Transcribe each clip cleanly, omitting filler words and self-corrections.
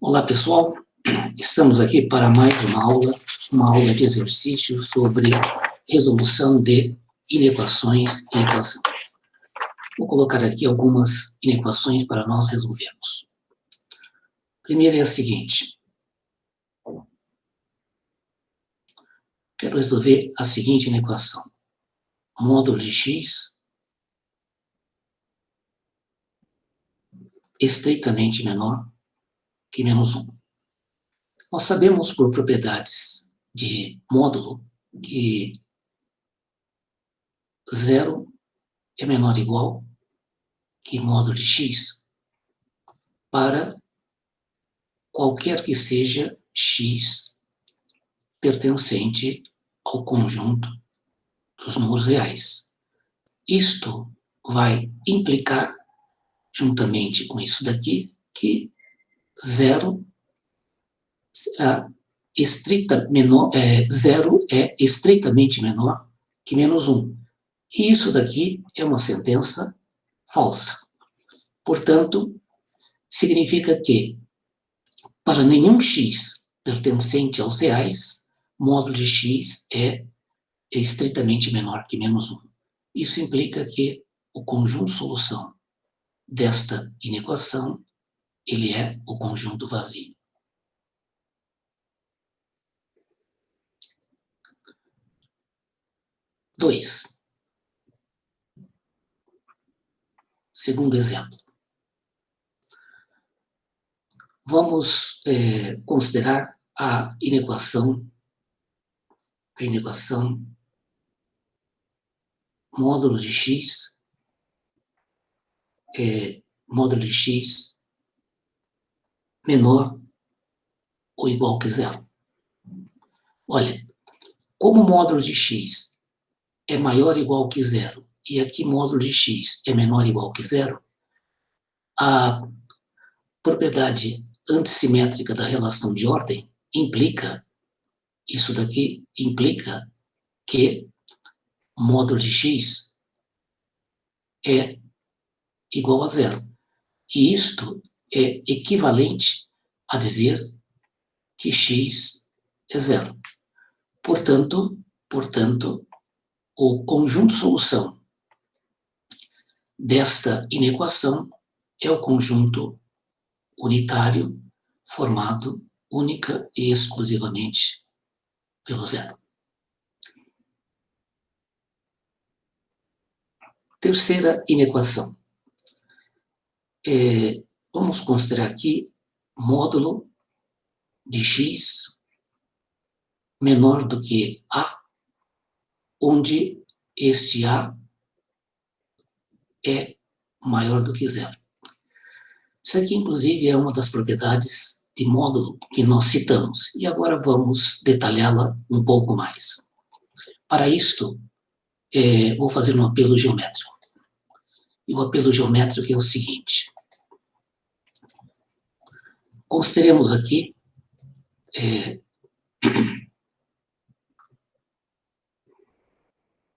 Olá, pessoal. Estamos aqui para mais uma aula de exercício sobre resolução de inequações e equação. Vou colocar aqui algumas inequações para nós resolvermos. A primeira é a seguinte. Quero resolver a seguinte inequação. Módulo de x estritamente menor que menos 1. Nós sabemos por propriedades de módulo que 0 é menor ou igual que módulo de x para qualquer que seja x pertencente ao conjunto dos números reais. Isto vai implicar, juntamente com isso daqui, que 0 será 0 é estritamente menor que menos 1. E isso daqui é uma sentença falsa. Portanto, significa que, para nenhum x pertencente aos reais, módulo de x é estritamente menor que menos 1. Isso implica que o conjunto solução desta inequação, ele é o conjunto vazio. Dois. Segundo exemplo. Vamos considerar a inequação módulo de x menor ou igual que 0. Olha, como o módulo de x é maior ou igual que 0, e aqui módulo de x é menor ou igual que 0, a propriedade antissimétrica da relação de ordem implica, isso daqui implica que módulo de x é igual a 0. E isto é equivalente a dizer que x é 0. Portanto, o conjunto solução desta inequação é o conjunto unitário formado única e exclusivamente pelo 0. Terceira inequação. Vamos considerar aqui módulo de x menor do que a, onde este a é maior do que 0. Isso aqui, inclusive, é uma das propriedades de módulo que nós citamos, e agora vamos detalhá-la um pouco mais. Para isto, vou fazer um apelo geométrico. E o apelo geométrico é o seguinte. Consideremos aqui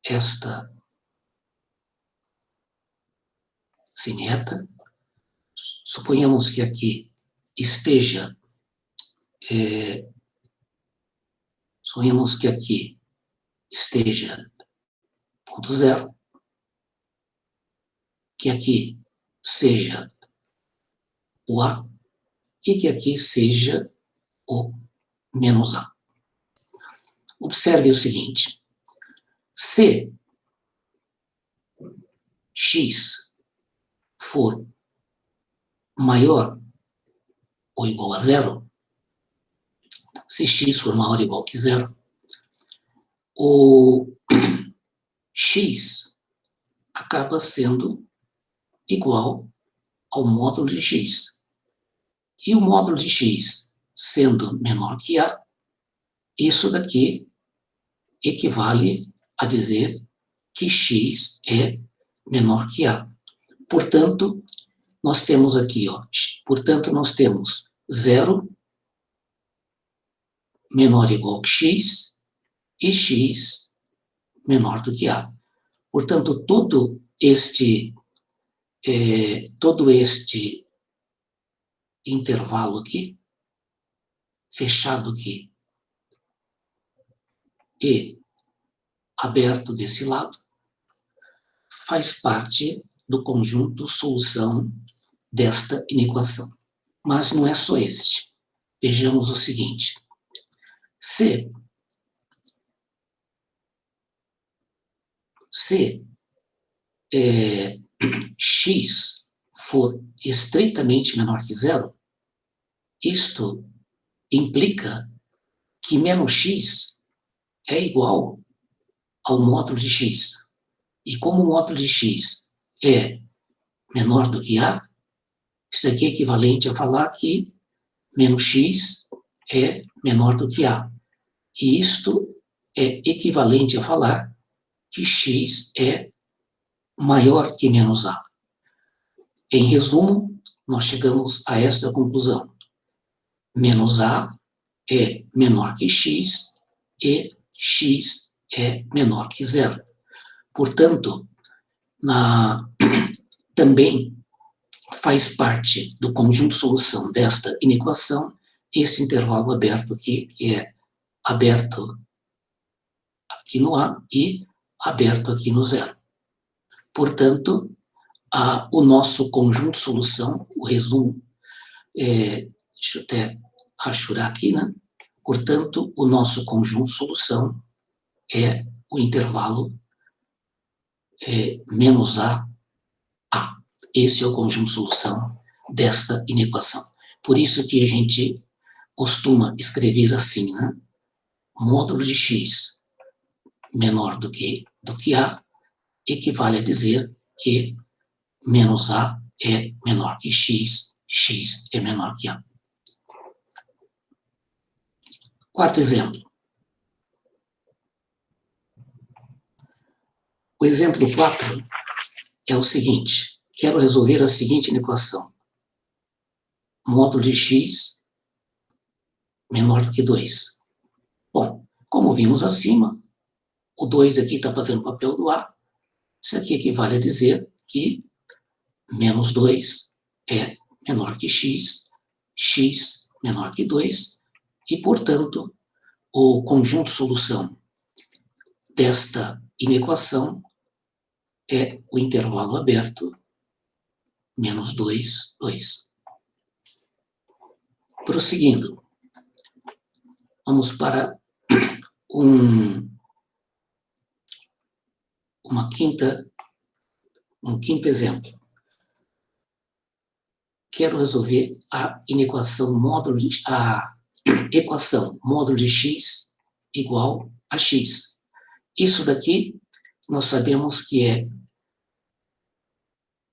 esta sineta. Suponhamos que aqui esteja ponto 0, que aqui seja o a e que aqui seja o menos a. Observe o seguinte. Se x for maior ou igual a 0, se x for maior ou igual que 0, o x acaba sendo igual ao módulo de x. E o módulo de x sendo menor que a, isso daqui equivale a dizer que x é menor que a. Portanto, nós temos aqui, nós temos 0 menor ou igual que x e x menor do que a. Portanto, todo este intervalo aqui fechado aqui e aberto desse lado, faz parte do conjunto solução desta inequação. Mas não é só este. Vejamos o seguinte. Se x for estritamente menor que zero, isto implica que menos x é igual ao módulo de x. E como o módulo de x é menor do que a, isso aqui é equivalente a falar que menos x é menor do que a. E isto é equivalente a falar que x é maior que menos a. Em resumo, nós chegamos a esta conclusão. Menos a é menor que x e x é menor que zero. Portanto, também faz parte do conjunto solução desta inequação esse intervalo aberto aqui, que é aberto aqui no A e aberto aqui no zero. Portanto, o nosso conjunto solução, o resumo, deixa eu até rachurar aqui, né? Portanto, o nosso conjunto solução é o intervalo menos A. Esse é o conjunto solução desta inequação. Por isso que a gente costuma escrever assim, né? Módulo de x menor do que a equivale a dizer que menos a é menor que x, x é menor que a. Quarto exemplo. O exemplo 4 é o seguinte. Quero resolver a seguinte equação. Módulo de x menor do que 2. Bom, como vimos acima, o 2 aqui está fazendo o papel do A. Isso aqui equivale a dizer que menos 2 é menor que x, x menor que 2, e, portanto, o conjunto solução desta inequação é o intervalo aberto menos 2, 2. Prosseguindo, vamos para um quinto exemplo. Quero resolver a equação módulo de x igual a x. Isso daqui nós sabemos que é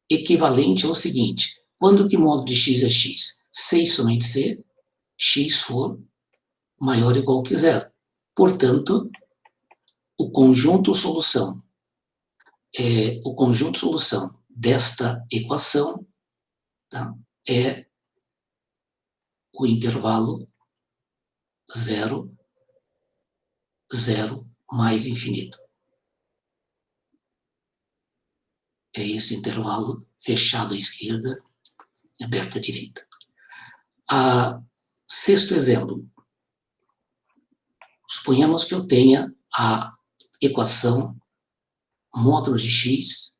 equivalente ao seguinte. Quando que módulo de x é x? Se somente se x for maior ou igual que zero. Portanto, o conjunto solução desta equação, tá, é o intervalo 0, 0 mais infinito. É esse intervalo fechado à esquerda e aberto à direita. Sexto exemplo. Suponhamos que eu tenha a equação módulo de x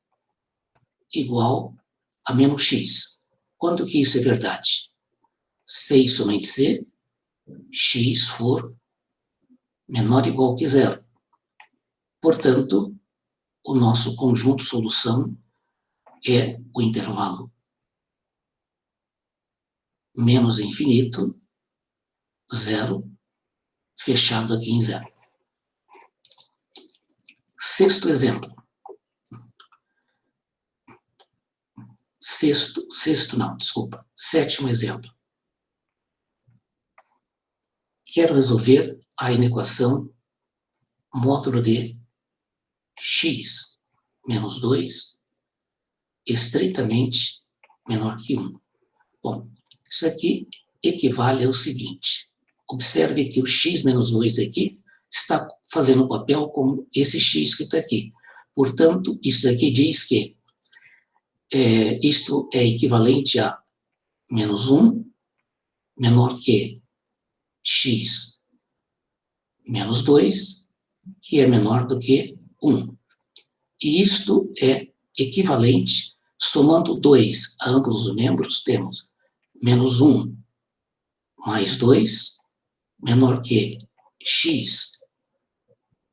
igual a menos x. Quando que isso é verdade? Se somente se x for menor ou igual que zero. Portanto, o nosso conjunto solução é o intervalo menos infinito, zero, fechado aqui em zero. Sexto exemplo. Sétimo exemplo. Quero resolver a inequação módulo de x menos 2 estritamente menor que 1. Bom, isso aqui equivale ao seguinte. Observe que o x menos 2 aqui está fazendo o papel como esse x que está aqui. Portanto, isso aqui diz que isto é equivalente a menos 1 menor que x menos 2, que é menor do que 1. E isto é equivalente, somando 2 a ambos os membros, temos menos 1 mais 2, menor que x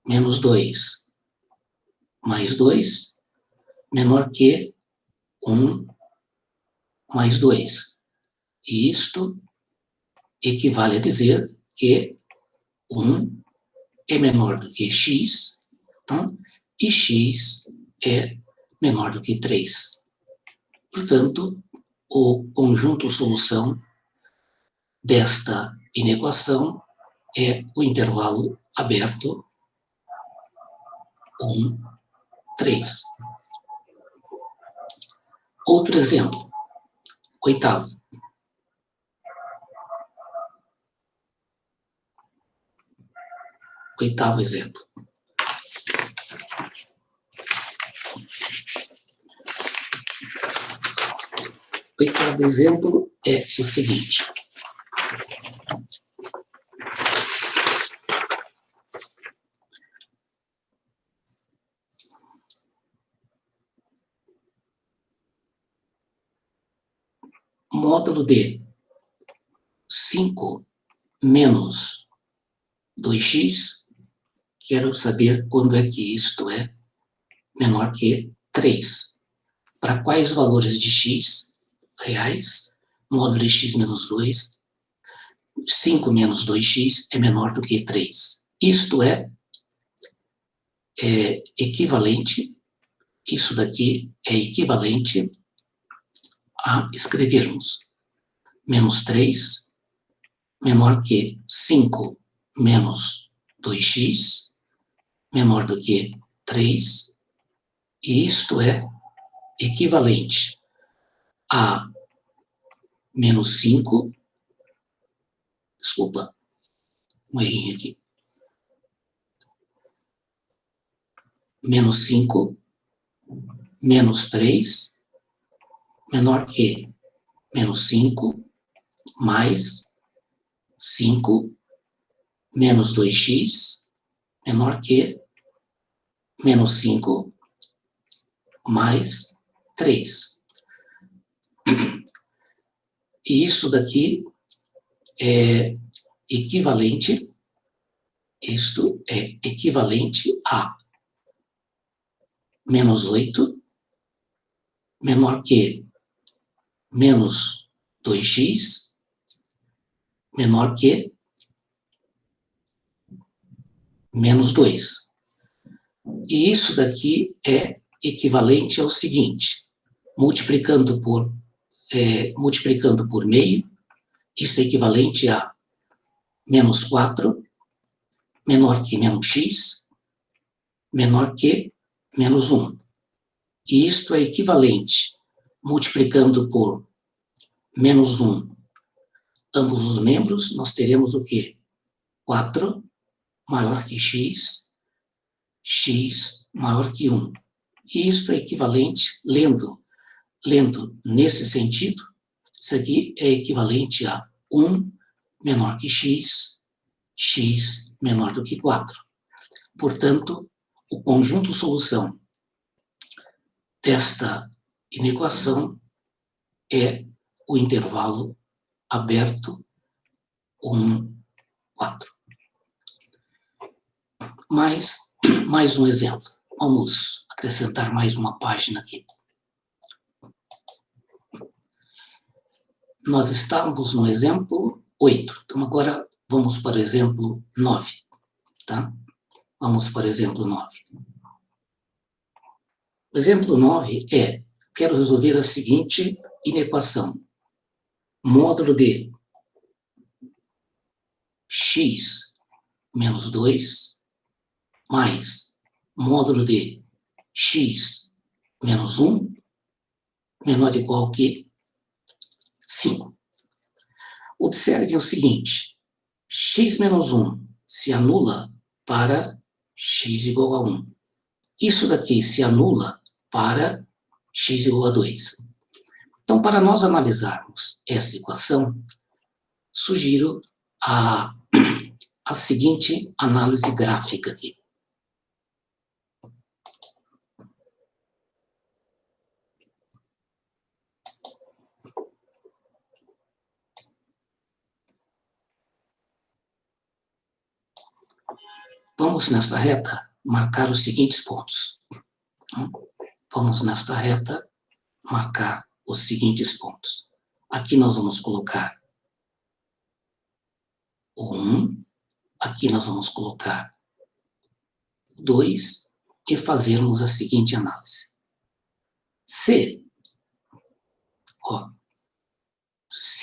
menos 2 mais 2, menor que 1 mais 2. E isto equivale a dizer que 1 é menor do que x, tá? E x é menor do que 3. Portanto, o conjunto solução desta inequação é o intervalo aberto 1, 3. Outro exemplo, oitavo. Oitavo exemplo. Oitavo exemplo é o seguinte. Módulo de 5 menos 2x, quero saber quando é que isto é menor que 3. Para quais valores de x reais, módulo de x menos 2, 5 menos 2x é menor do que 3. Isto é equivalente, isso daqui é equivalente a escrevermos menos 3 menor que 5 menos 2x menor do que 3, e isto é equivalente a menos 5, desculpa, um errinho aqui, menos 5 menos 3 menor que menos 5 mais 5 menos 2x menor que menos 5 mais 3. E isso daqui é equivalente, isto é equivalente a menos 8 menor que menos 2x menor que menos 2. E isso daqui é equivalente ao seguinte, multiplicando por meio, isso é equivalente a menos 4 menor que menos x menor que menos 1. E isto é equivalente, multiplicando por menos 1 ambos os membros, nós teremos o quê? 4 maior que x, x maior que 1. E isto é equivalente, lendo nesse sentido, isso aqui é equivalente a 1 menor que x, x menor do que 4. Portanto, o conjunto solução desta inequação é o intervalo aberto 1, 4. Mais um exemplo. Vamos acrescentar mais uma página aqui. Nós estamos no exemplo 8. Então, agora vamos para o exemplo 9. Tá? Vamos para o exemplo 9. O exemplo 9 é, quero resolver a seguinte inequação. Módulo de x menos 2 mais módulo de x menos 1 menor ou igual que 5. Observe o seguinte, x menos 1 se anula para x igual a 1. Isso daqui se anula para x igual a 2. Então, para nós analisarmos essa equação, sugiro a a seguinte análise gráfica aqui. Vamos nesta reta marcar os seguintes pontos. Vamos nesta reta marcar os seguintes pontos. Aqui nós vamos colocar o 1, aqui nós vamos colocar o 2 e fazermos a seguinte análise. Se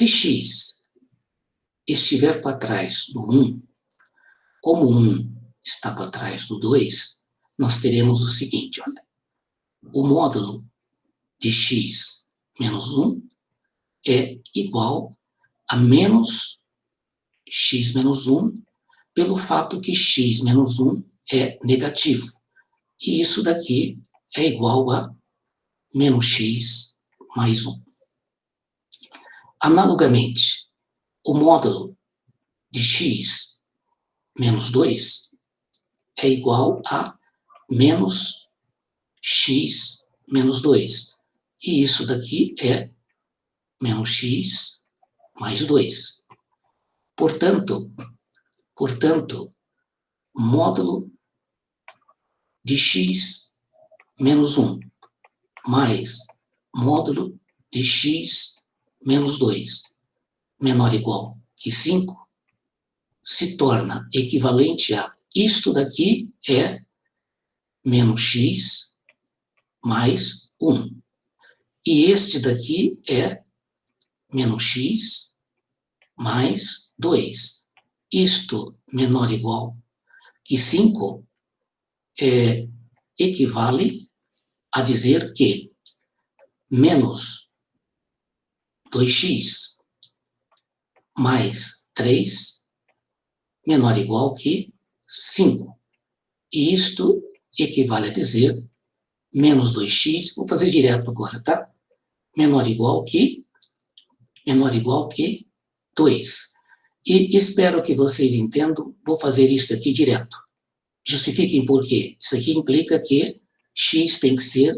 x estiver para trás do 1, como o 1 está para trás do 2, nós teremos o seguinte, olha, o módulo de x menos 1 é igual a menos x menos 1, pelo fato que x menos 1 é negativo. E isso daqui é igual a menos x mais 1. Analogamente, o módulo de x menos 2 é igual a menos x menos 2. E isso daqui é menos x mais 2. Portanto, módulo de x menos 1 mais módulo de x menos 2 menor ou igual que 5 se torna equivalente a isto daqui é menos x mais 1. E este daqui é menos x mais 2. Isto menor ou igual que 5 equivale a dizer que menos 2x mais 3 menor ou igual que 5. E isto equivale a dizer menos 2x, vou fazer direto agora, tá? Menor ou igual que 2. E espero que vocês entendam, vou fazer isso aqui direto. Justifiquem por quê. Isso aqui implica que x tem que ser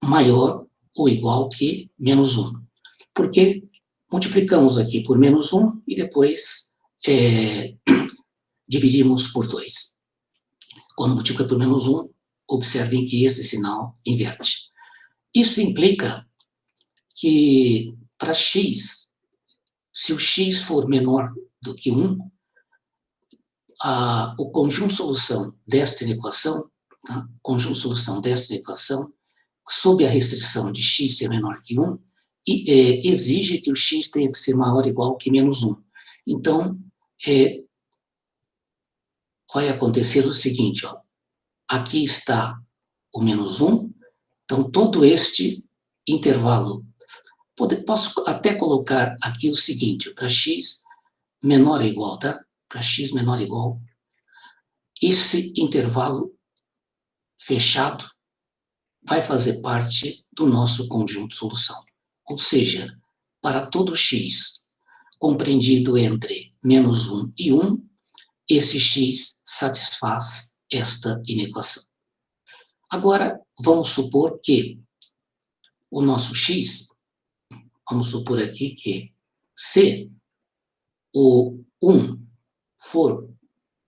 maior ou igual que menos 1. Porque multiplicamos aqui por menos 1 e depois dividimos por 2. Quando multiplica por menos 1, observem que esse sinal inverte. Isso implica que para x, se o x for menor do que 1, o conjunto solução desta equação, tá? Conjunto solução desta equação, sob a restrição de x ser menor que 1, exige que o x tenha que ser maior ou igual que menos 1. Então, vai acontecer o seguinte, ó, aqui está o menos 1, então todo este intervalo, posso até colocar aqui o seguinte, para x menor ou igual, tá? Para x menor ou igual, esse intervalo fechado vai fazer parte do nosso conjunto de solução. Ou seja, para todo x compreendido entre menos 1 e 1, esse x satisfaz esta inequação. Agora, vamos supor que o nosso x, vamos supor aqui que se o 1 for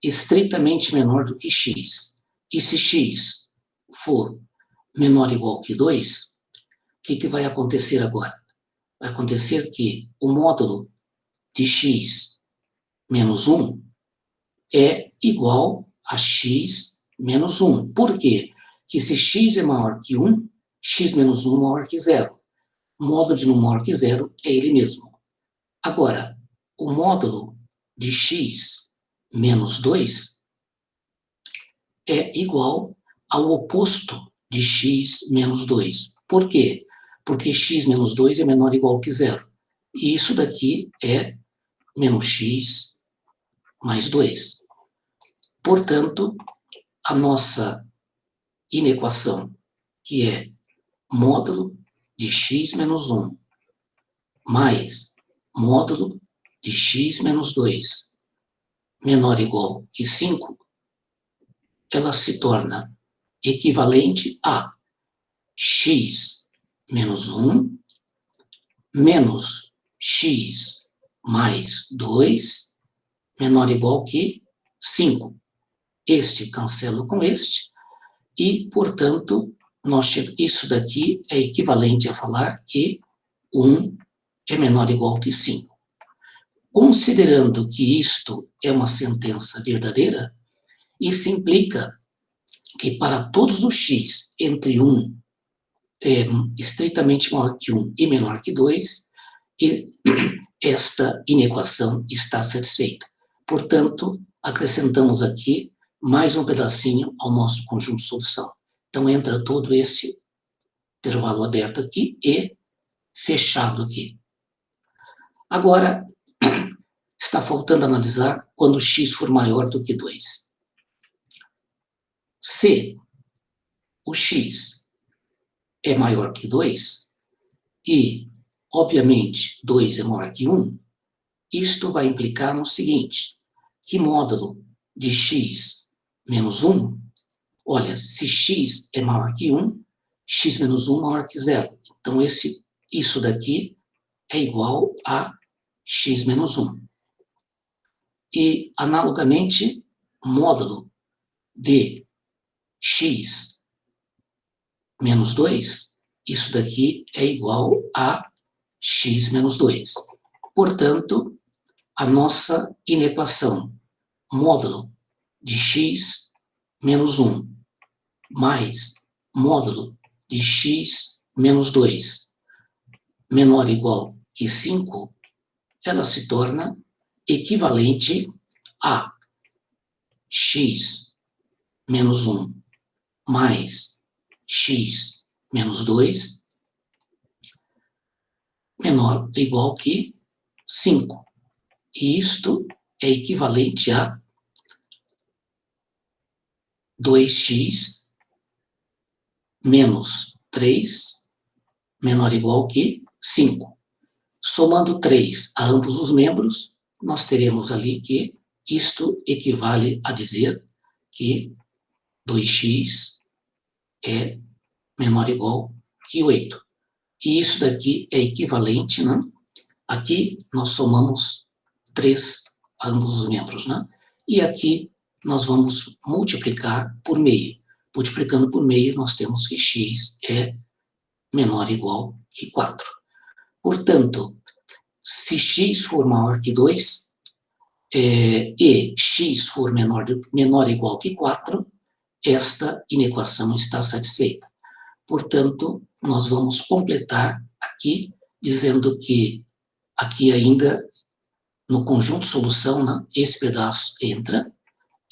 estritamente menor do que x, e se x for menor ou igual que 2, o que vai acontecer agora? Vai acontecer que o módulo de x menos 1 é igual a x menos 1. Por quê? Porque se x é maior que 1, x menos 1 é maior que 0. O módulo de 1 maior que 0 é ele mesmo. Agora, o módulo de x menos 2 é igual ao oposto de x menos 2. Por quê? Porque x menos 2 é menor ou igual que 0. E isso daqui é menos x mais 2. Portanto, a nossa inequação, que é módulo de x menos 1 mais módulo de x menos 2 menor ou igual que 5, ela se torna equivalente a x menos 1 menos x mais 2 menor ou igual que 5. Este cancela com este e, portanto, isso daqui é equivalente a falar que 1 é menor ou igual que 5. Considerando que isto é uma sentença verdadeira, isso implica que para todos os x entre 1 estritamente maior que 1 e menor que 2, esta inequação está satisfeita. Portanto, acrescentamos aqui mais um pedacinho ao nosso conjunto de solução. Então, entra todo esse intervalo aberto aqui e fechado aqui. Agora, está faltando analisar quando x for maior do que 2. Se o x é maior que 2 e, obviamente, 2 é maior que 1, isto vai implicar no seguinte, que módulo de x menos 1, olha, se x é maior que 1, x menos 1 é maior que 0. Então, isso daqui é igual a x menos 1. E, analogamente, módulo de x menos 2, isso daqui é igual a x menos 2. Portanto, a nossa inequação módulo de x menos 1 mais módulo de x menos 2 menor ou igual que 5, ela se torna equivalente a x menos 1 mais x menos 2 menor ou igual que 5. E isto é equivalente a 2x menos 3 menor ou igual que 5. Somando 3 a ambos os membros, nós teremos ali que isto equivale a dizer que 2x é menor ou igual que 8. E isso daqui é equivalente, né? Aqui nós somamos 3 a ambos os membros, né? E aqui nós vamos multiplicar por meio. Multiplicando por meio, nós temos que x é menor ou igual que 4. Portanto, se x for maior que 2 e x for menor ou igual que 4, esta inequação está satisfeita. Portanto, nós vamos completar aqui, dizendo que aqui ainda, no conjunto de solução, né, esse pedaço entra,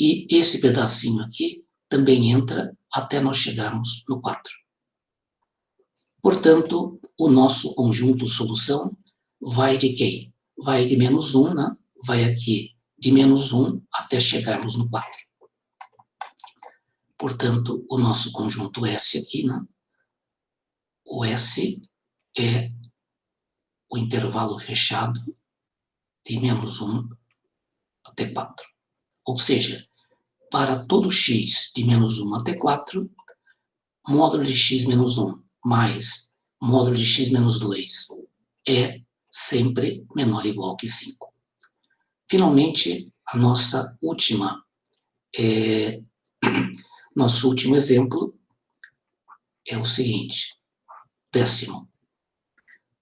e esse pedacinho aqui também entra até nós chegarmos no 4. Portanto, o nosso conjunto de solução vai de quem? Vai de menos 1, né? Vai aqui de menos 1 até chegarmos no 4. Portanto, o nosso conjunto S aqui, né? O S é o intervalo fechado de menos 1 até 4. Ou seja, para todo x de menos 1 até 4, módulo de x menos 1 mais módulo de x menos 2 é sempre menor ou igual que 5. Finalmente, nosso último exemplo é o seguinte. 10º.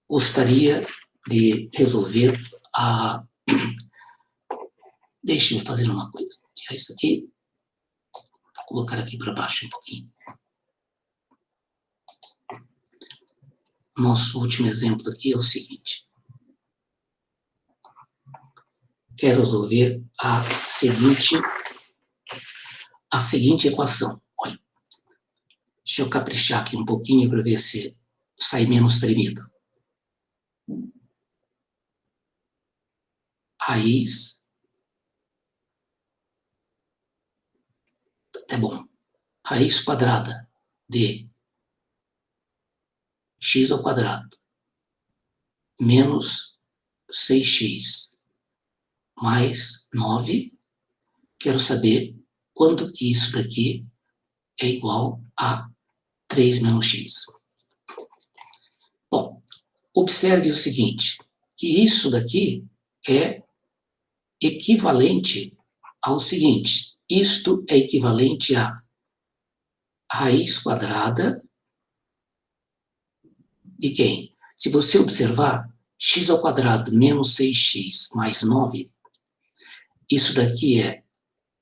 Gostaria de resolver a... Deixe-me fazer uma coisa. Tirar isso aqui. Vou colocar aqui para baixo um pouquinho. Nosso último exemplo aqui é o seguinte. Quero resolver a seguinte equação. Olha, deixa eu caprichar aqui um pouquinho para ver se sai menos tremido. Raiz, tá bom, raiz quadrada de x ao quadrado menos 6x mais 9 quero saber quanto que isso daqui é igual a 3 menos x. Bom, observe o seguinte, que isso daqui é equivalente ao seguinte, isto é equivalente a raiz quadrada de quem? Se você observar, x ao quadrado menos 6x mais 9, isso daqui é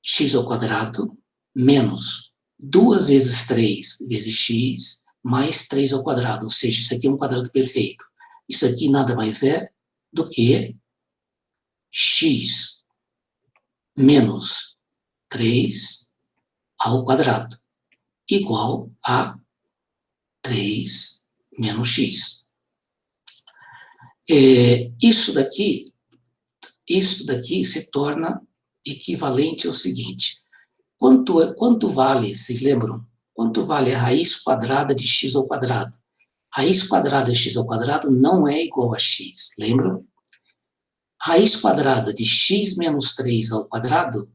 x ao quadrado menos 2 vezes 3 vezes x mais 3 ao quadrado, ou seja, isso aqui é um quadrado perfeito. Isso aqui nada mais é do que x menos 3 ao quadrado, igual a 3 menos x. Isso daqui se torna equivalente ao seguinte. Quanto vale, vocês lembram? Quanto vale a raiz quadrada de x ao quadrado? Raiz quadrada de x ao quadrado não é igual a x, lembram? Raiz quadrada de x menos 3 ao quadrado,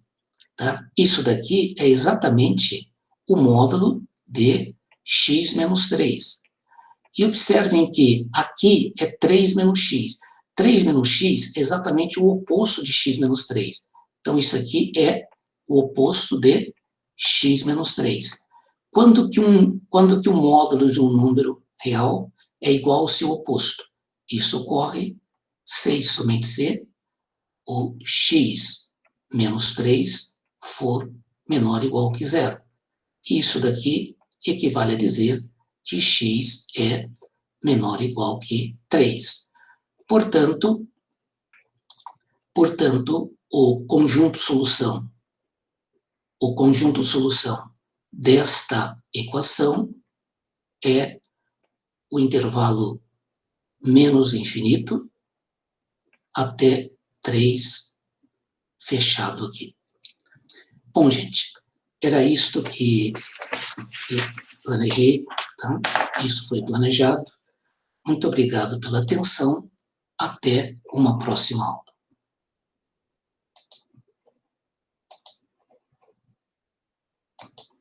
tá? Isso daqui é exatamente o módulo de x menos 3. E observem que aqui é 3 menos x. 3 menos x é exatamente o oposto de x menos 3. Então, isso aqui é o oposto de x menos 3. Quando que o módulo de um número real é igual ao seu oposto? Isso ocorre se somente se o x menos 3 for menor ou igual que zero. Isso daqui equivale a dizer que x é menor ou igual que 3. Portanto, o conjunto solução desta equação é o intervalo menos infinito até 3 fechado aqui. Bom, gente, era isto que eu planejei, tá? Isso foi planejado. Muito obrigado pela atenção. Até uma próxima aula.